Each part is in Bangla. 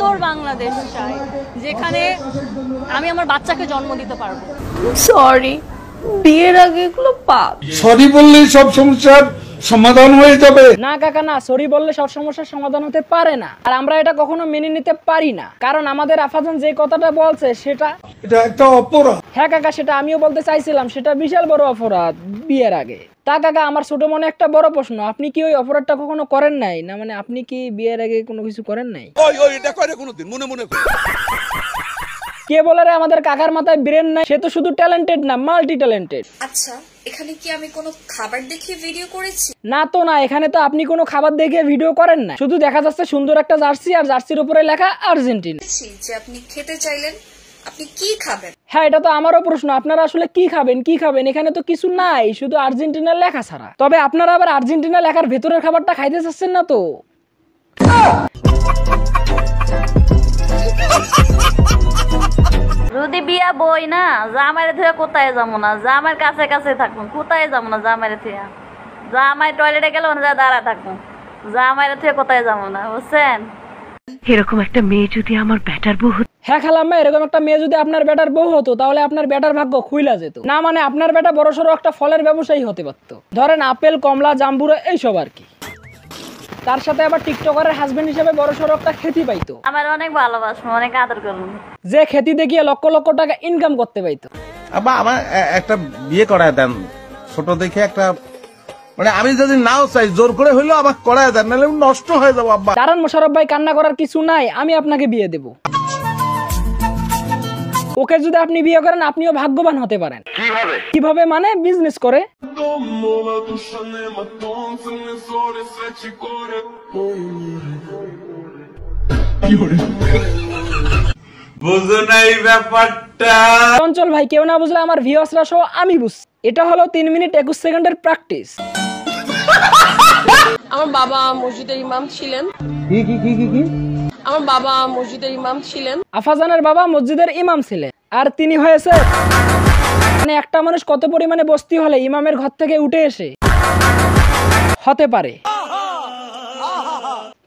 সুন্দর বাংলাদেশ চাই, যেখানে আমি আমার বাচ্চাকে জন্ম দিতে পারবো। সরি, বিয়ের আগে এগুলো পাপ। সরি বললেই সব সমস্যার সমাধান হয়ে যাবে না কাকা, না, সরি বললে সব সমস্যার সমাধান হতে পারে না। আর আমরা এটা কখনো মেনে নিতে পারি না, কারণ আমাদের আফাজান যে কথাটা বলছে সেটা একটা অপরাধ। হ্যাঁ কাকা, সেটা আমিও বলতে চাইছিলাম, সেটা বিশাল বড় অপরাধ বিয়ের আগে। তা কাকা, আমার ছোট মনে একটা বড় প্রশ্ন, আপনি কি ওই অপরাধটা কখনো করেন নাই? না মানে আপনি কি বিয়ের আগে কোনো কিছু করেন নাই? এটা করে কোনোদিন মনে মনে কে বলে রে আমাদের কাকার মাথায় ব্রেন নাই? সে তো শুধু ট্যালেন্টেড না, মাল্টি ট্যালেন্টেড। আচ্ছা, এখানে কি আমি কোনো খাবার দেখিয়ে ভিডিও করেছি? না তো না, এখানে তো আপনি কোনো খাবার দেখিয়ে ভিডিও করেন না, শুধু দেখা যাচ্ছে সুন্দর একটা জার্সি আর জার্সির উপরে লেখা আর্জেন্টিনা। যে আপনি খেতে চাইলেন, আপনি কি খাবেন? হ্যাঁ, এটা তো আমারও প্রশ্ন, আপনারা আসলে কি খাবেন কি খাবেন? এখানে তো কিছু নাই, শুধু আর্জেন্টিনার লেখা ছাড়া। তবে আপনারা আবার আর্জেন্টিনা লেখার ভেতরের খাবারটা খাইতে চাচ্ছেন না তো? যদি বিয়া বই না, জামাইরে থেকে কোথায় যাবো না, জামাইয়ের কাছে কাছে থাকুন, কোথায় যাবো না জামাইরে থেকে। জামাই টয়লেটে গেলে ওখানে যা দাঁড়া থাকুন, জামাইরে থেকে কোথায় যাবো না, বুঝছেন? এরকম একটা মেয়ে যদি আমার ব্যাটার বউ হতো। হ্যাঁ খালাম্মা, এরকম একটা মেয়ে যদি আপনার বেটার বউ হতো তাহলে আপনার বেটার ভাগ্য খুইলা যেত। না মানে আপনার বেটা বড়সড় একটা ফলের ব্যবসায়ী হতে পারতো, ধরেন আপেল, কমলা, জাম্বুরা এইসব আর কি। তার সাথে আবার টিকটকারের হাজবেন্ড হিসেবে বড়সড় একটা খ্যাতি পাইতো। আমার অনেক ভালোবাসবো, অনেক আদর করুন, যে খ্যাতি দেখিয়ে লক্ষ লক্ষ টাকা ইনকাম করতে পাইতো। আব্বা আমার একটা বিয়ে করায় দেন, ছোট দেখে একটা, মানে আমি যদি নাও চাই জোর করে হইলেও আমার করায় দেন, নাহলে নষ্ট হয়ে যাবো আব্বা। কারণ মোশাররফ ভাই, কান্না করার কিছু নাই, আমি আপনাকে বিয়ে দেব। ওকে যদি আপনি বিয়ে করেন আপনিও ভাগ্যবান হতে পারেন। কিভাবে মানে? বিজনেস করে। বুঝো না এই ব্যাপারটা। চঞ্চল ভাই, কেউ না বুঝলে আমার ভিউয়ার্সরা সহ আমি বুঝছি। এটা হলো 3 মিনিট 21 সেকেন্ডের প্র্যাকটিস। আমার বাবা মসজিদের ইমাম ছিলেন। আমার বাবা মসজিদের ইমাম ছিলেন। আফাজানের বাবা মসজিদের ইমাম ছিলেন, আর তিনি হয়েছে, মানে একটা মানুষ কত পরিমাণে বস্তি হলে ইমামের ঘর থেকে উঠে এসে হতে পারে।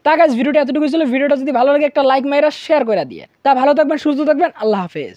তা গাইস, ভিডিওটা এতটুকু ছিল। ভিডিওটা যদি ভালো লাগে একটা লাইক মাইরা শেয়ার করে দিয়ে। তা ভালো থাকবেন, সুস্থ থাকবেন, আল্লাহ হাফেজ।